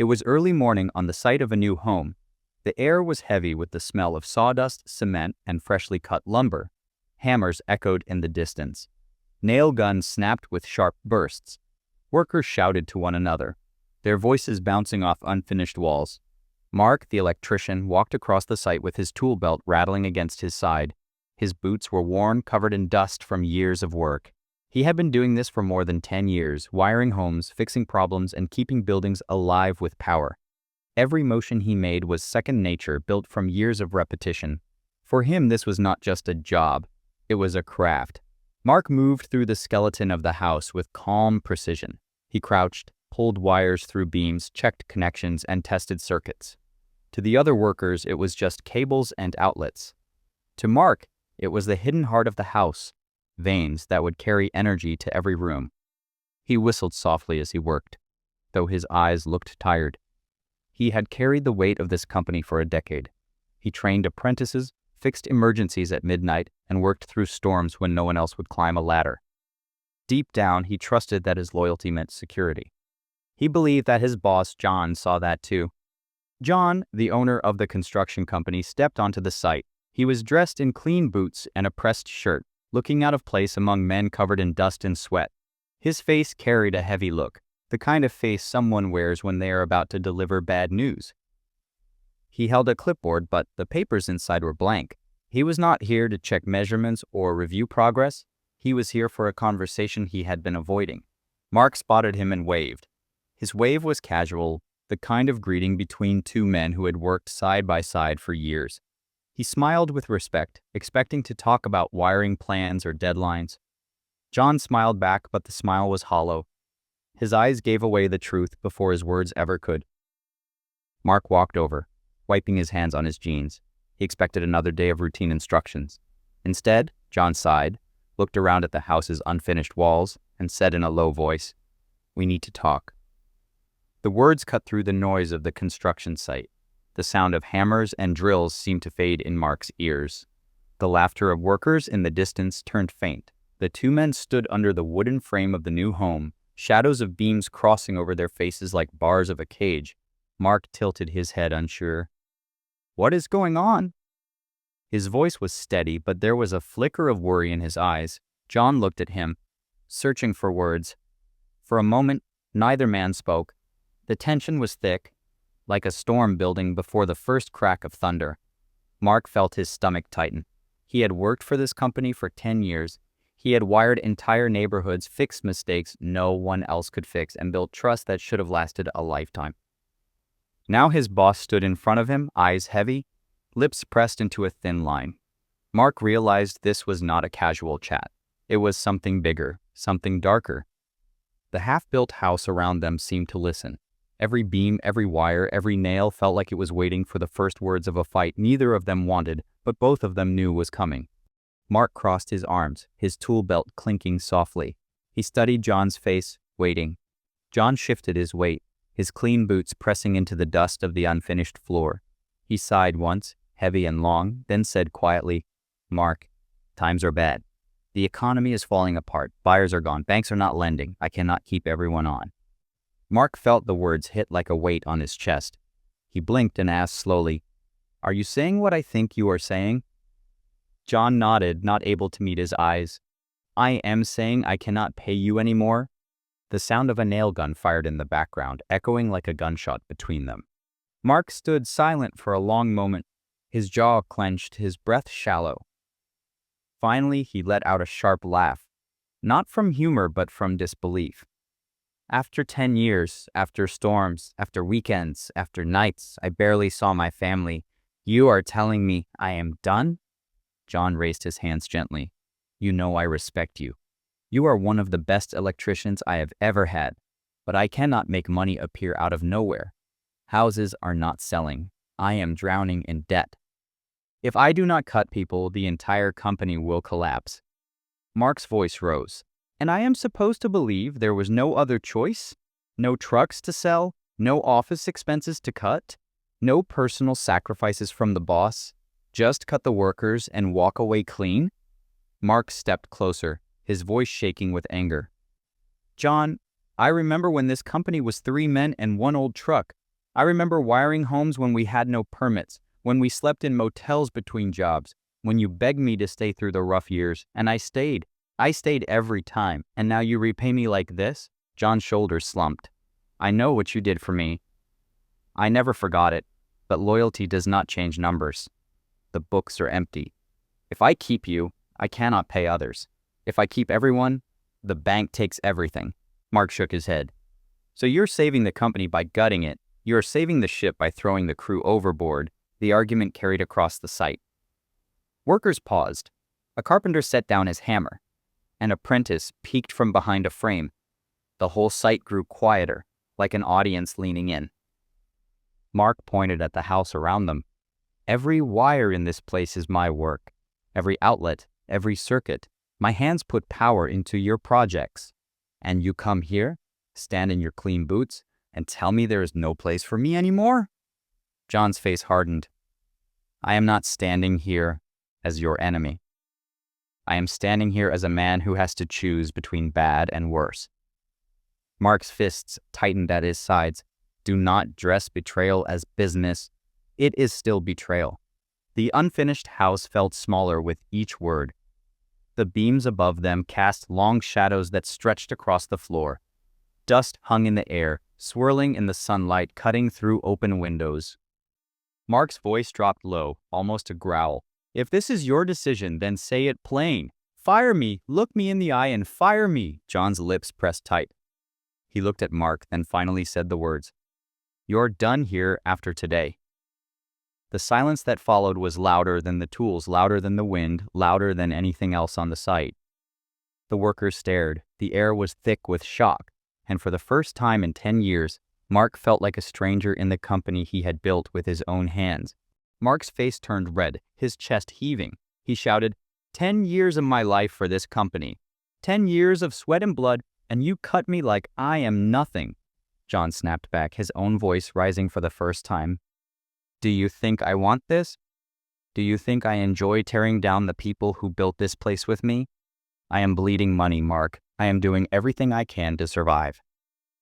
It was early morning on the site of a new home. The air was heavy with the smell of sawdust, cement, and freshly cut lumber. Hammers echoed in the distance. Nail guns snapped with sharp bursts. Workers shouted to one another, their voices bouncing off unfinished walls. Mark, the electrician, walked across the site with his tool belt rattling against his side. His boots were worn, covered in dust from years of work. He had been doing this for more than 10 years, wiring homes, fixing problems, and keeping buildings alive with power. Every motion he made was second nature, built from years of repetition. For him, this was not just a job. It was a craft. Mark moved through the skeleton of the house with calm precision. He crouched, pulled wires through beams, checked connections, and tested circuits. To the other workers, it was just cables and outlets. To Mark, it was the hidden heart of the house, veins that would carry energy to every room. He whistled softly as he worked, though his eyes looked tired. He had carried the weight of this company for a decade. He trained apprentices, fixed emergencies at midnight, and worked through storms when no one else would climb a ladder. Deep down, he trusted that his loyalty meant security. He believed that his boss, John, saw that too. John, the owner of the construction company, stepped onto the site. He was dressed in clean boots and a pressed shirt, looking out of place among men covered in dust and sweat. His face carried a heavy look, the kind of face someone wears when they are about to deliver bad news. He held a clipboard, but the papers inside were blank. He was not here to check measurements or review progress. He was here for a conversation he had been avoiding. Mark spotted him and waved. His wave was casual, the kind of greeting between two men who had worked side by side for years. He smiled with respect, expecting to talk about wiring plans or deadlines. John smiled back, but the smile was hollow. His eyes gave away the truth before his words ever could. Mark walked over, wiping his hands on his jeans. He expected another day of routine instructions. Instead, John sighed, looked around at the house's unfinished walls, and said in a low voice, "We need to talk." The words cut through the noise of the construction site. The sound of hammers and drills seemed to fade in Mark's ears. The laughter of workers in the distance turned faint. The two men stood under the wooden frame of the new home, shadows of beams crossing over their faces like bars of a cage. Mark tilted his head, unsure. "What is going on?" His voice was steady, but there was a flicker of worry in his eyes. John looked at him, searching for words. For a moment, neither man spoke. The tension was thick, like a storm building before the first crack of thunder. Mark felt his stomach tighten. He had worked for this company for 10 years. He had wired entire neighborhoods, fixed mistakes no one else could fix, and built trust that should have lasted a lifetime. Now his boss stood in front of him, eyes heavy, lips pressed into a thin line. Mark realized this was not a casual chat. It was something bigger, something darker. The half-built house around them seemed to listen. Every beam, every wire, every nail felt like it was waiting for the first words of a fight neither of them wanted, but both of them knew was coming. Mark crossed his arms, his tool belt clinking softly. He studied John's face, waiting. John shifted his weight, his clean boots pressing into the dust of the unfinished floor. He sighed once, heavy and long, then said quietly, "Mark, times are bad. The economy is falling apart. Buyers are gone. Banks are not lending. I cannot keep everyone on." Mark felt the words hit like a weight on his chest. He blinked and asked slowly, "Are you saying what I think you are saying?" John nodded, not able to meet his eyes. "I am saying I cannot pay you anymore." The sound of a nail gun fired in the background, echoing like a gunshot between them. Mark stood silent for a long moment, his jaw clenched, his breath shallow. Finally, he let out a sharp laugh, not from humor but from disbelief. "After 10 years, after storms, after weekends, after nights, I barely saw my family. You are telling me I am done?" John raised his hands gently. "You know I respect you. You are one of the best electricians I have ever had, but I cannot make money appear out of nowhere. Houses are not selling. I am drowning in debt. If I do not cut people, the entire company will collapse." Mark's voice rose. "And I am supposed to believe there was no other choice? No trucks to sell? No office expenses to cut? No personal sacrifices from the boss? Just cut the workers and walk away clean?" Mark stepped closer, his voice shaking with anger. "John, I remember when this company was 3 men and 1 old truck. I remember wiring homes when we had no permits, when we slept in motels between jobs, when you begged me to stay through the rough years, and I stayed. I stayed every time, and now you repay me like this?" John's shoulders slumped. "I know what you did for me. I never forgot it, but loyalty does not change numbers. The books are empty. If I keep you, I cannot pay others. If I keep everyone, the bank takes everything." Mark shook his head. "So you're saving the company by gutting it. You're saving the ship by throwing the crew overboard." The argument carried across the site. Workers paused. A carpenter set down his hammer. An apprentice peeked from behind a frame. The whole site grew quieter, like an audience leaning in. Mark pointed at the house around them. "Every wire in this place is my work. Every outlet, every circuit. My hands put power into your projects. And you come here, stand in your clean boots, and tell me there is no place for me anymore?" John's face hardened. "I am not standing here as your enemy. I am standing here as a man who has to choose between bad and worse." Mark's fists tightened at his sides. "Do not dress betrayal as business. It is still betrayal." The unfinished house felt smaller with each word. The beams above them cast long shadows that stretched across the floor. Dust hung in the air, swirling in the sunlight, cutting through open windows. Mark's voice dropped low, almost a growl. "If this is your decision, then say it plain. Fire me, look me in the eye and fire me." John's lips pressed tight. He looked at Mark, then finally said the words, "You're done here after today." The silence that followed was louder than the tools, louder than the wind, louder than anything else on the site. The workers stared. The air was thick with shock, and for the first time in 10 years, Mark felt like a stranger in the company he had built with his own hands. Mark's face turned red, his chest heaving. He shouted, 10 years of my life for this company. 10 years of sweat and blood, and you cut me like I am nothing." John snapped back, his own voice rising for the first time. "Do you think I want this? Do you think I enjoy tearing down the people who built this place with me? I am bleeding money, Mark. I am doing everything I can to survive."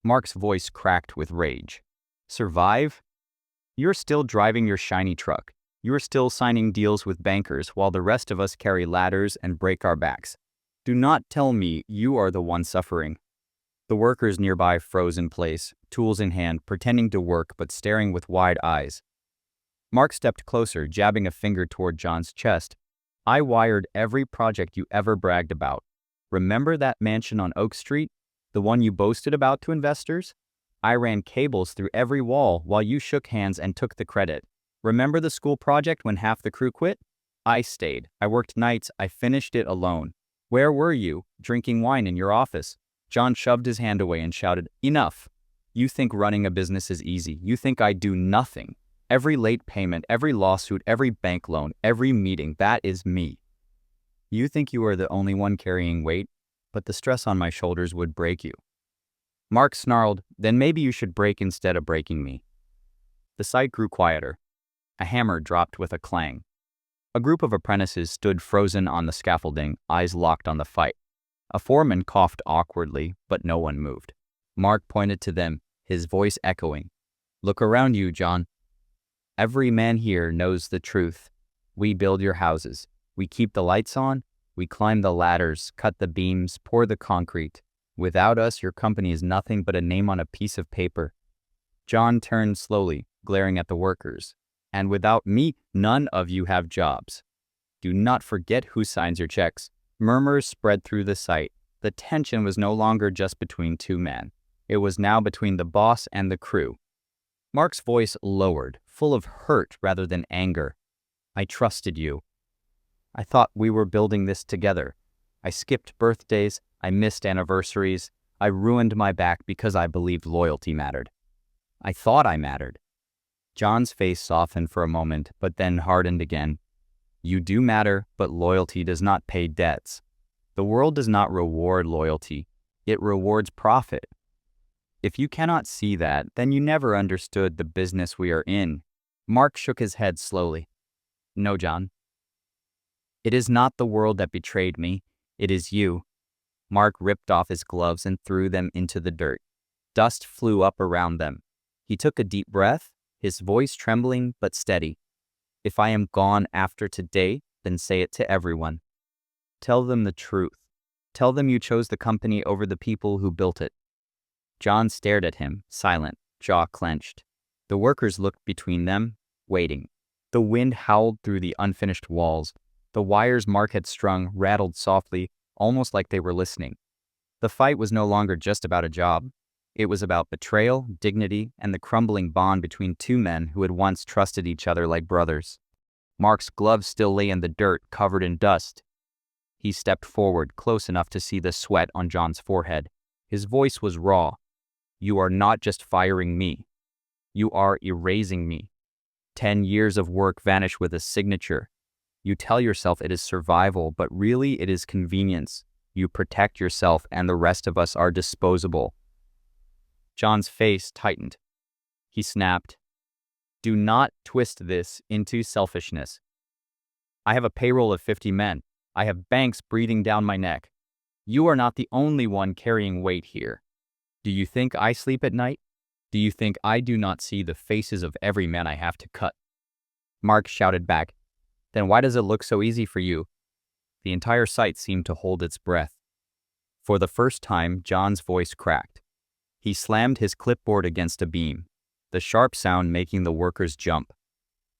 Mark's voice cracked with rage. "Survive? You're still driving your shiny truck. You're still signing deals with bankers while the rest of us carry ladders and break our backs. Do not tell me you are the one suffering." The workers nearby froze in place, tools in hand, pretending to work but staring with wide eyes. Mark stepped closer, jabbing a finger toward John's chest. "I wired every project you ever bragged about. Remember that mansion on Oak Street? The one you boasted about to investors? I ran cables through every wall while you shook hands and took the credit. Remember the school project when half the crew quit? I stayed. I worked nights. I finished it alone. Where were you? Drinking wine in your office." John shoved his hand away and shouted, "Enough! You think running a business is easy. You think I do nothing. Every late payment, every lawsuit, every bank loan, every meeting, that is me. You think you are the only one carrying weight, but the stress on my shoulders would break you." Mark snarled, "Then maybe you should break instead of breaking me." The site grew quieter. A hammer dropped with a clang. A group of apprentices stood frozen on the scaffolding, eyes locked on the fight. A foreman coughed awkwardly, but no one moved. Mark pointed to them, his voice echoing. "Look around you, John. Every man here knows the truth. We build your houses. We keep the lights on. We climb the ladders, cut the beams, pour the concrete. Without us, your company is nothing but a name on a piece of paper." John turned slowly, glaring at the workers. "And without me, none of you have jobs. Do not forget who signs your checks." Murmurs spread through the site. The tension was no longer just between two men. It was now between the boss and the crew. Mark's voice lowered, full of hurt rather than anger. "I trusted you. I thought we were building this together. I skipped birthdays. I missed anniversaries. I ruined my back because I believed loyalty mattered. I thought I mattered." John's face softened for a moment, but then hardened again. "You do matter, but loyalty does not pay debts. The world does not reward loyalty. It rewards profit. If you cannot see that, then you never understood the business we are in." Mark shook his head slowly. "No, John. It is not the world that betrayed me. It is you." Mark ripped off his gloves and threw them into the dirt. Dust flew up around them. He took a deep breath, his voice trembling but steady. "If I am gone after today, then say it to everyone. Tell them the truth. Tell them you chose the company over the people who built it." John stared at him, silent, jaw clenched. The workers looked between them, waiting. The wind howled through the unfinished walls. The wires Mark had strung rattled softly, almost like they were listening. The fight was no longer just about a job. It was about betrayal, dignity, and the crumbling bond between two men who had once trusted each other like brothers. Mark's gloves still lay in the dirt, covered in dust. He stepped forward, close enough to see the sweat on John's forehead. His voice was raw. "You are not just firing me. You are erasing me. 10 years of work vanish with a signature. You tell yourself it is survival, but really it is convenience. You protect yourself and the rest of us are disposable." John's face tightened. He snapped, "Do not twist this into selfishness. I have a payroll of 50 men. I have banks breathing down my neck. You are not the only one carrying weight here. Do you think I sleep at night? Do you think I do not see the faces of every man I have to cut?" Mark shouted back, "Then why does it look so easy for you?" The entire site seemed to hold its breath. For the first time, John's voice cracked. He slammed his clipboard against a beam, the sharp sound making the workers jump.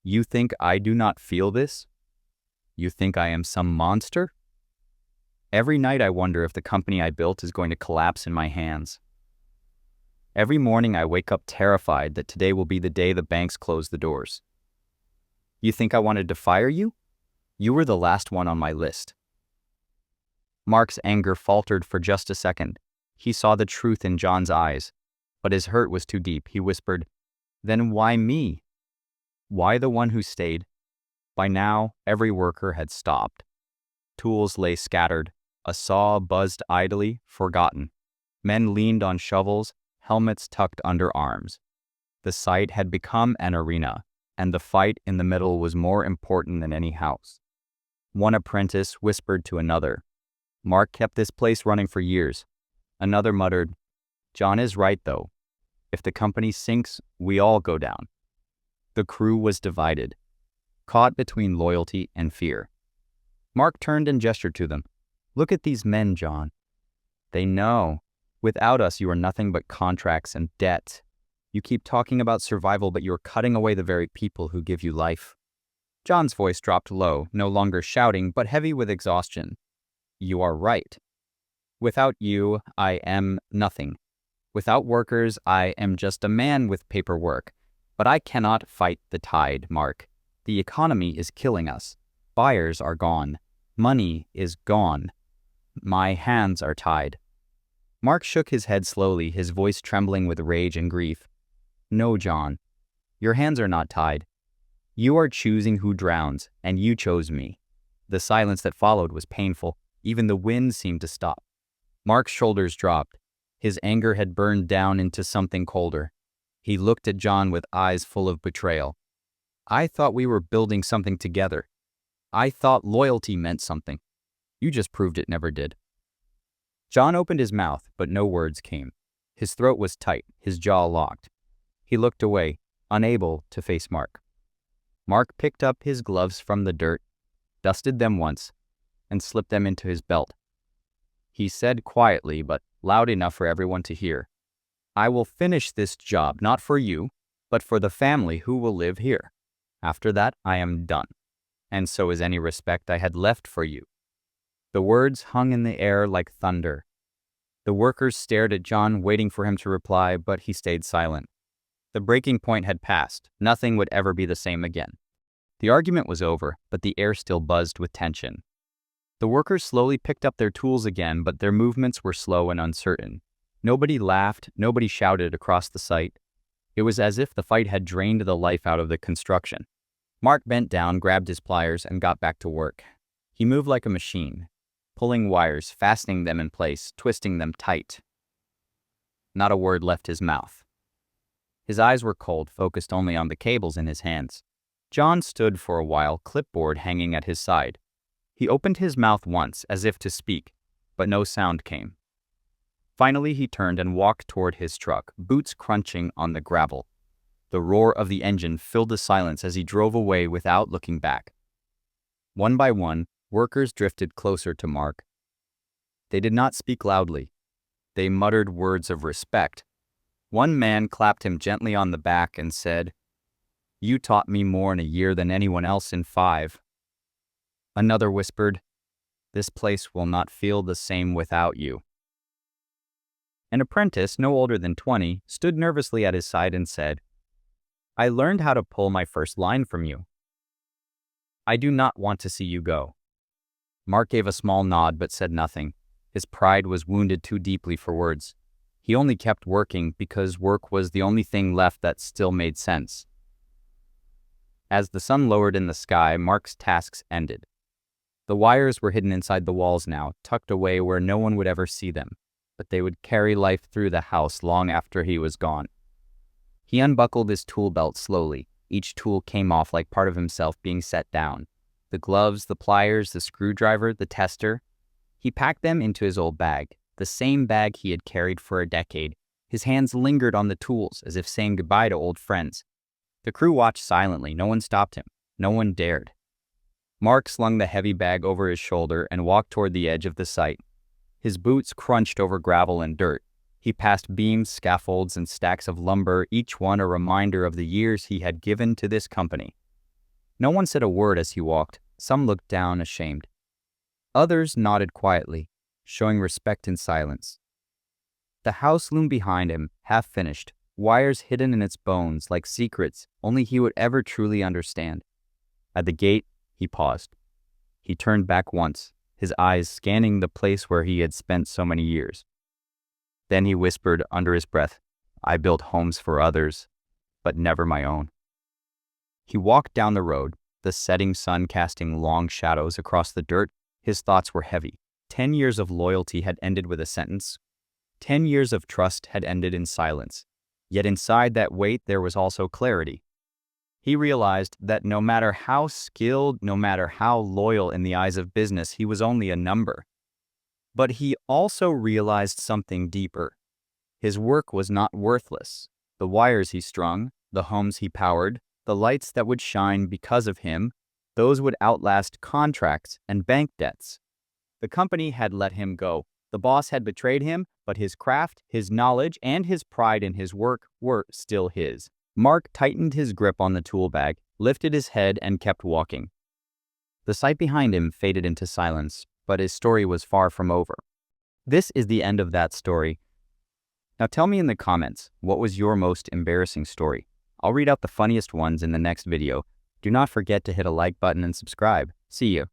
"You think I do not feel this? You think I am some monster? Every night I wonder if the company I built is going to collapse in my hands. Every morning I wake up terrified that today will be the day the banks close the doors. You think I wanted to fire you? You were the last one on my list." Mark's anger faltered for just a second. He saw the truth in John's eyes, but his hurt was too deep. He whispered, "Then why me? Why the one who stayed?" By now, every worker had stopped. Tools lay scattered. A saw buzzed idly, forgotten. Men leaned on shovels, helmets tucked under arms. The site had become an arena, and the fight in the middle was more important than any house. One apprentice whispered to another, "Mark kept this place running for years." Another muttered, "John is right, though. If the company sinks, we all go down." The crew was divided, caught between loyalty and fear. Mark turned and gestured to them. "Look at these men, John. They know. Without us, you are nothing but contracts and debt. You keep talking about survival, but you are cutting away the very people who give you life." John's voice dropped low, no longer shouting, but heavy with exhaustion. "You are right. Without you, I am nothing. Without workers, I am just a man with paperwork. But I cannot fight the tide, Mark. The economy is killing us. Buyers are gone. Money is gone. My hands are tied." Mark shook his head slowly, his voice trembling with rage and grief. "No, John. Your hands are not tied. You are choosing who drowns, and you chose me." The silence that followed was painful. Even the wind seemed to stop. Mark's shoulders dropped. His anger had burned down into something colder. He looked at John with eyes full of betrayal. "I thought we were building something together. I thought loyalty meant something. You just proved it never did." John opened his mouth, but no words came. His throat was tight, his jaw locked. He looked away, unable to face Mark. Mark picked up his gloves from the dirt, dusted them once, and slipped them into his belt. He said quietly, but loud enough for everyone to hear, "I will finish this job, not for you, but for the family who will live here. After that, I am done. And so is any respect I had left for you." The words hung in the air like thunder. The workers stared at John, waiting for him to reply, but he stayed silent. The breaking point had passed. Nothing would ever be the same again. The argument was over, but the air still buzzed with tension. The workers slowly picked up their tools again, but their movements were slow and uncertain. Nobody laughed, nobody shouted across the site. It was as if the fight had drained the life out of the construction. Mark bent down, grabbed his pliers, and got back to work. He moved like a machine, pulling wires, fastening them in place, twisting them tight. Not a word left his mouth. His eyes were cold, focused only on the cables in his hands. John stood for a while, clipboard hanging at his side. He opened his mouth once, as if to speak, but no sound came. Finally, he turned and walked toward his truck, boots crunching on the gravel. The roar of the engine filled the silence as he drove away without looking back. One by one, workers drifted closer to Mark. They did not speak loudly. They muttered words of respect. One man clapped him gently on the back and said, "You taught me more in a year than anyone else in 5. Another whispered, "This place will not feel the same without you." An apprentice, no older than 20, stood nervously at his side and said, "I learned how to pull my first line from you. I do not want to see you go." Mark gave a small nod but said nothing. His pride was wounded too deeply for words. He only kept working because work was the only thing left that still made sense. As the sun lowered in the sky, Mark's tasks ended. The wires were hidden inside the walls now, tucked away where no one would ever see them, but they would carry life through the house long after he was gone. He unbuckled his tool belt slowly. Each tool came off like part of himself being set down. The gloves, the pliers, the screwdriver, the tester. He packed them into his old bag, the same bag he had carried for a decade. His hands lingered on the tools as if saying goodbye to old friends. The crew watched silently. No one stopped him. No one dared. Mark slung the heavy bag over his shoulder and walked toward the edge of the site. His boots crunched over gravel and dirt. He passed beams, scaffolds, and stacks of lumber, each one a reminder of the years he had given to this company. No one said a word as he walked. Some looked down, ashamed. Others nodded quietly, showing respect in silence. The house loomed behind him, half-finished, wires hidden in its bones like secrets only he would ever truly understand. At the gate, he paused. He turned back once, his eyes scanning the place where he had spent so many years. Then he whispered under his breath, "I built homes for others, but never my own." He walked down the road, the setting sun casting long shadows across the dirt. His thoughts were heavy. 10 years of loyalty had ended with a sentence. 10 years of trust had ended in silence. Yet inside that weight there was also clarity. He realized that no matter how skilled, no matter how loyal in the eyes of business, he was only a number. But he also realized something deeper. His work was not worthless. The wires he strung, the homes he powered, the lights that would shine because of him, those would outlast contracts and bank debts. The company had let him go. The boss had betrayed him, but his craft, his knowledge, and his pride in his work were still his. Mark tightened his grip on the tool bag, lifted his head, and kept walking. The sight behind him faded into silence, but his story was far from over. This is the end of that story. Now tell me in the comments, what was your most embarrassing story? I'll read out the funniest ones in the next video. Do not forget to hit a like button and subscribe. See you.